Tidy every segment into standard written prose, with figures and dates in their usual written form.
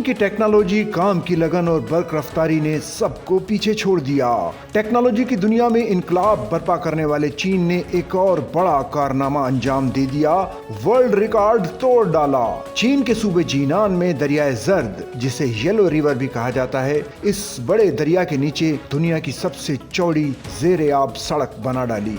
की टेक्नोलॉजी, काम की लगन और बर्क रफ्तारी ने सबको पीछे छोड़ दिया। टेक्नोलॉजी की दुनिया में इनकलाब बर्पा करने वाले चीन ने एक और बड़ा कारनामा अंजाम दे दिया, वर्ल्ड रिकॉर्ड तोड़ डाला। चीन के सूबे जीनान में दरियाए जर्द, जिसे येलो रिवर भी कहा जाता है, इस बड़े दरिया के नीचे दुनिया की सबसे चौड़ी जेर आब सड़क बना डाली।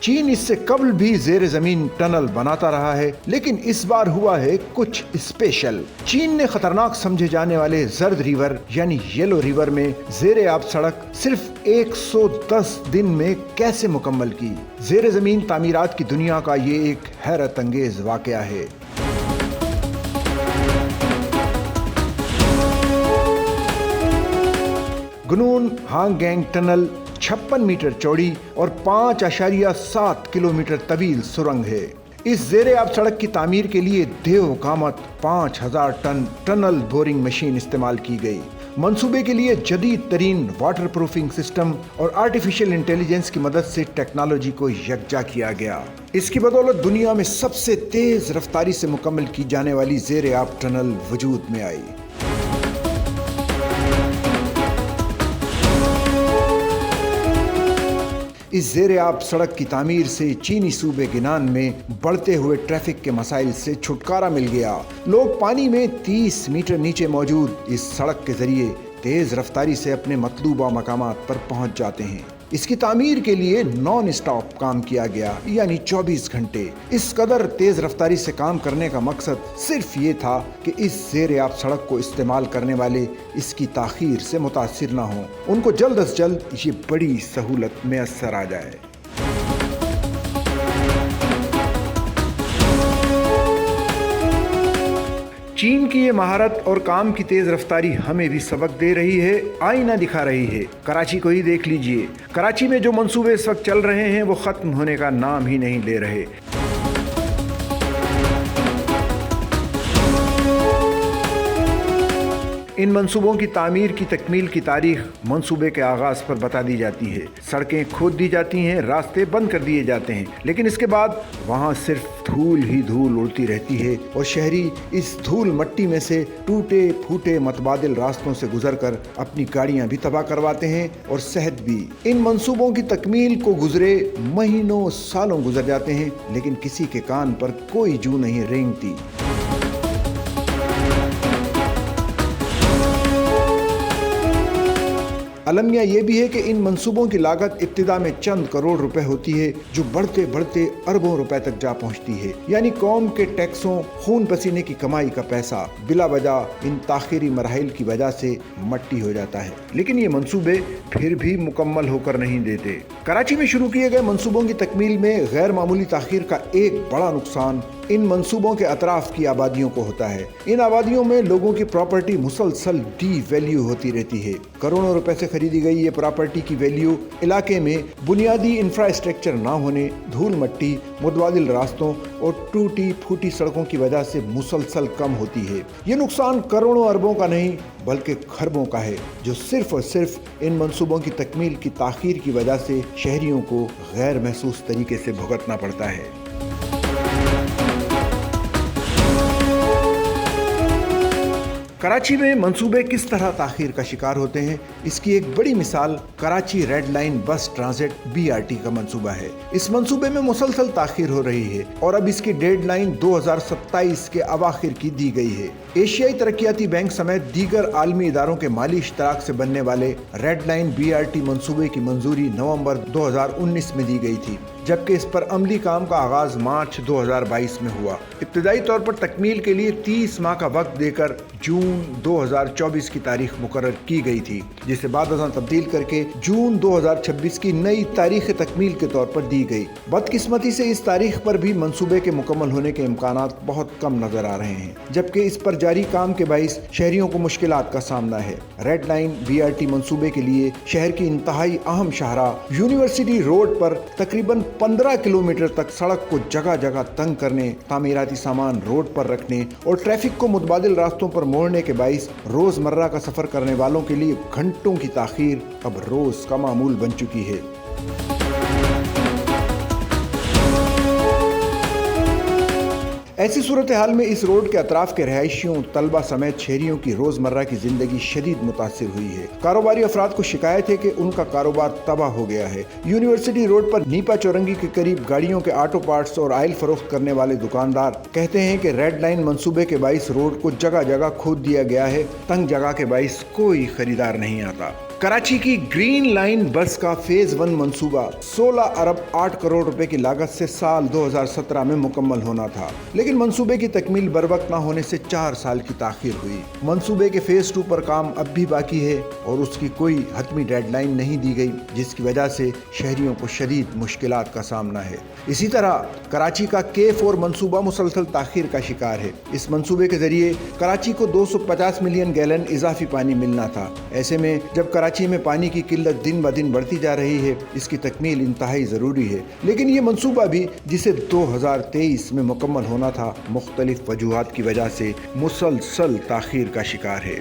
चीन इससे कबल भी जेर जमीन टनल बनाता रहा है, लेकिन इस बार हुआ है कुछ स्पेशल। चीन ने खतरनाक समझे जाने वाले जर्द रिवर यानी येलो रिवर में जेर आब सड़क सिर्फ 110 दिन में कैसे मुकम्मल की। जेर जमीन तामीरात की दुनिया का ये एक हैरत अंगेज वाकया है। गुनून हांगगैंग टनल 56 मीटर चौड़ी और 5.7 किलोमीटर तवील सुरंग है। इस जेर आब सड़क की तामीर के लिए देव कामत 5000 टन टनल बोरिंग मशीन इस्तेमाल की गई। मंसूबे के लिए जदीद तरीन वाटर प्रूफिंग सिस्टम और आर्टिफिशियल इंटेलिजेंस की मदद से टेक्नोलॉजी को यकजा किया गया। इसकी बदौलत दुनिया में सबसे तेज रफ्तारी से मुकम्मल की जाने वाली जेर आब टनल वजूद में आई। इस जेर आब सड़क की तामीर से चीनी सूबे गिनान में बढ़ते हुए ट्रैफिक के मसाइल से छुटकारा मिल गया। लोग पानी में 30 मीटर नीचे मौजूद इस सड़क के जरिए तेज रफ्तारी से अपने मतलूबा मकामात पर पहुंच जाते हैं। इसकी तामीर के लिए नॉन स्टॉप काम किया गया, यानी 24 घंटे। इस कदर तेज रफ्तारी से काम करने का मकसद सिर्फ ये था कि इस जेर आब सड़क को इस्तेमाल करने वाले इसकी ताखीर से मुतासिर ना हों, उनको जल्द अज जल्द ये बड़ी सहूलत मैसर आ जाए। चीन की ये महारत और काम की तेज रफ्तारी हमें भी सबक दे रही है, आईना दिखा रही है। कराची को ही देख लीजिए। कराची में जो मंसूबे इस वक्त चल रहे हैं वो खत्म होने का नाम ही नहीं ले रहे। इन मंसूबों की तामीर की तकमील की तारीख मंसूबे के आगाज पर बता दी जाती है। सड़कें खोद दी जाती हैं, रास्ते बंद कर दिए जाते हैं, लेकिन इसके बाद वहाँ सिर्फ धूल ही धूल उड़ती रहती है और शहरी इस धूल मट्टी में से टूटे फूटे मतबादिल रास्तों से गुजरकर अपनी गाड़ियाँ भी तबाह करवाते हैं और सेहत भी। इन मंसूबों की तकमील को गुजरे महीनों सालों गुजर जाते हैं, लेकिन किसी के कान पर कोई जू नहीं रेंगती। अलमिया ये भी है कि इन मंसूबों की लागत इब्तिदा में चंद करोड़ रुपए होती है, जो बढ़ते बढ़ते अरबों रुपए तक जा पहुंचती है। यानी कौम के टैक्सों, खून पसीने की कमाई का पैसा बिला वजह इन ताखीरी मराहिल की वजह से मट्टी हो जाता है। लेकिन ये मंसूबे फिर भी मुकम्मल होकर नहीं देते। कराची में शुरू किए गए मंसूबों की तकमील में गैर मामूली ताखीर का एक बड़ा नुकसान इन मंसूबों के अतराफ की आबादियों को होता है। इन आबादियों में लोगों की प्रॉपर्टी मुसलसल डी वैल्यू होती रहती है। करोड़ों रुपए से खरीदी गई ये प्रॉपर्टी की वैल्यू इलाके में बुनियादी इंफ्रास्ट्रक्चर ना होने, धूल मट्टी, मुतबादिल रास्तों और टूटी फूटी सड़कों की वजह से मुसलसल कम होती है। ये नुकसान करोड़ों अरबों का नहीं बल्कि खरबों का है, जो सिर्फ और सिर्फ इन मंसूबों की तकमील की ताखीर की वजह से शहरियों को गैर महसूस तरीके से भुगतना पड़ता है। कराची में मंसूबे किस तरह ताखीर का शिकार होते हैं, इसकी एक बड़ी मिसाल कराची रेड लाइन बस ट्रांजिट BRT का मंसूबा है। इस मंसूबे में मुसलसल ताखीर हो रही है और अब इसकी डेडलाइन 2027 के अवाखिर की दी गई है। एशियाई तरक्याती बैंक समेत दीगर आलमी इदारों के माली इश्तराक से बनने वाले रेड लाइन BRT मंसूबे की मंजूरी नवंबर 2019 में दी गई थी, जबकि इस पर अमली काम का आगाज मार्च 2022 में हुआ। इब्तिदाई तौर पर तकमील के लिए 30 माह का वक्त देकर जून 2024 की तारीख मुकर्रर की गई थी, जिसे बाद अज़ां तब्दील करके जून 2026 की नई तारीख तकमील के तौर पर दी गई। बदकिस्मती से इस तारीख पर भी मंसूबे के मुकम्मल होने के इम्कानात बहुत कम नजर आ रहे हैं, जबकि इस पर जारी काम के बाइस शहरियों को मुश्किलात का सामना है। रेड लाइन BRT मंसूबे के लिए शहर की इंतहाई अहम शाहरा यूनिवर्सिटी रोड पर तकरीबन 15 किलोमीटर तक सड़क को जगह जगह तंग करने, तामीराती सामान रोड पर रखने और ट्रैफिक को मुतबादिल रास्तों पर मोड़ने के बाइस रोजमर्रा का सफर करने वालों के लिए घंटों की ताखीर अब रोज का मामूल बन चुकी है। ऐसी सूरत हाल में इस रोड के अतराफ के रहायशियों, तलबा समेत शहरियों की रोजमर्रा की जिंदगी शदीद मुतासिर हुई है। कारोबारी अफराद को शिकायत है कि उनका कारोबार तबाह हो गया है। यूनिवर्सिटी रोड पर नीपा चौरंगी के करीब गाड़ियों के ऑटो पार्ट्स और ऑयल फरोख्त करने वाले दुकानदार कहते हैं कि रेड लाइन मंसूबे के बाइस रोड को जगह जगह खोद दिया गया है। तंग जगह के बाइस कोई खरीदार नहीं आता। कराची की ग्रीन लाइन बस का फेज 1 मंसूबा 16 अरब 8 करोड़ रुपए की लागत से साल 2017 में मुकम्मल होना था, लेकिन मंसूबे की तकमील बरवक्त न होने से 4 साल की ताखीर हुई। मंसूबे के फेज 2 पर काम अब भी बाकी है और उसकी कोई हतमी डेडलाइन नहीं दी गई, जिसकी वजह से शहरियों को शदीद मुश्किलात का सामना है। इसी तरह कराची का K4 मंसूबा मुसलसल ताखीर का शिकार है। इस मंसूबे के जरिए कराची को 250 मिलियन गैलन इजाफी पानी मिलना था। ऐसे में जब कराची में पानी की किल्लत दिन ब दिन बढ़ती जा रही है, इसकी तकमील इंतहाई ज़रूरी है। लेकिन ये मंसूबा भी जिसे 2023 में मुकम्मल होना था, मुख्तलिफ वजूहात की वजह से मुसलसल ताखीर का शिकार है।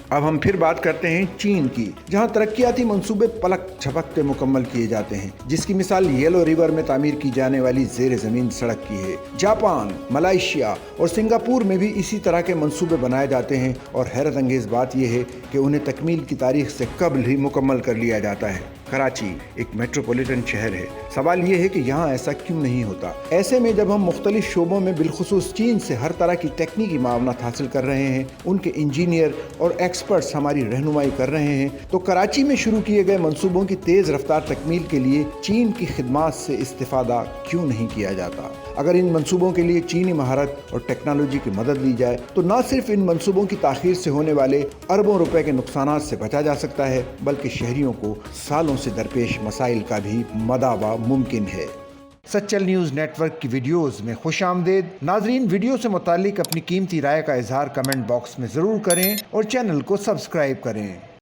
अब हम फिर बात करते हैं चीन की, जहां तरक्याती मंसूबे पलक झपकते मुकम्मल किए जाते हैं, जिसकी मिसाल येलो रिवर में तामीर की जाने वाली ज़ेर ज़मीन सड़क की है। जापान, मलेशिया और सिंगापुर में भी इसी तरह के मंसूबे बनाए जाते हैं और हैरत अंगेज़ बात यह है कि उन्हें तकमील की तारीख से कबल ही मुकम्मल कर लिया जाता है। कराची एक मेट्रोपॉलिटन शहर है। सवाल ये है कि यहाँ ऐसा क्यों नहीं होता। ऐसे में जब हम मुख्तलिफ शोबों में बिलखुसूस चीन से हर तरह की तकनीकी मावनत हासिल कर रहे हैं, उनके इंजीनियर और एक्सपर्ट्स हमारी रहनुमाई कर रहे हैं, तो कराची में शुरू किए गए मंसूबों की तेज़ रफ्तार तकमील के लिए चीन की खिदमात से इस्तिफादा क्यों नहीं किया जाता। अगर इन मंसूबों के लिए चीनी महारत और टेक्नोलॉजी की मदद ली जाए तो न सिर्फ इन मंसूबों की ताखीर से होने वाले अरबों रुपए के नुकसानात से बचा जा सकता है, बल्कि शहरियों को सालों से दरपेश मसाइल का भी मदावा मुमकिन है। सच्चल न्यूज़ नेटवर्क की वीडियोस में खुश आमदेद। नाजरीन, वीडियो से मुतालिक अपनी कीमती राय का इजहार कमेंट बॉक्स में ज़रूर करें और चैनल को सब्सक्राइब करें।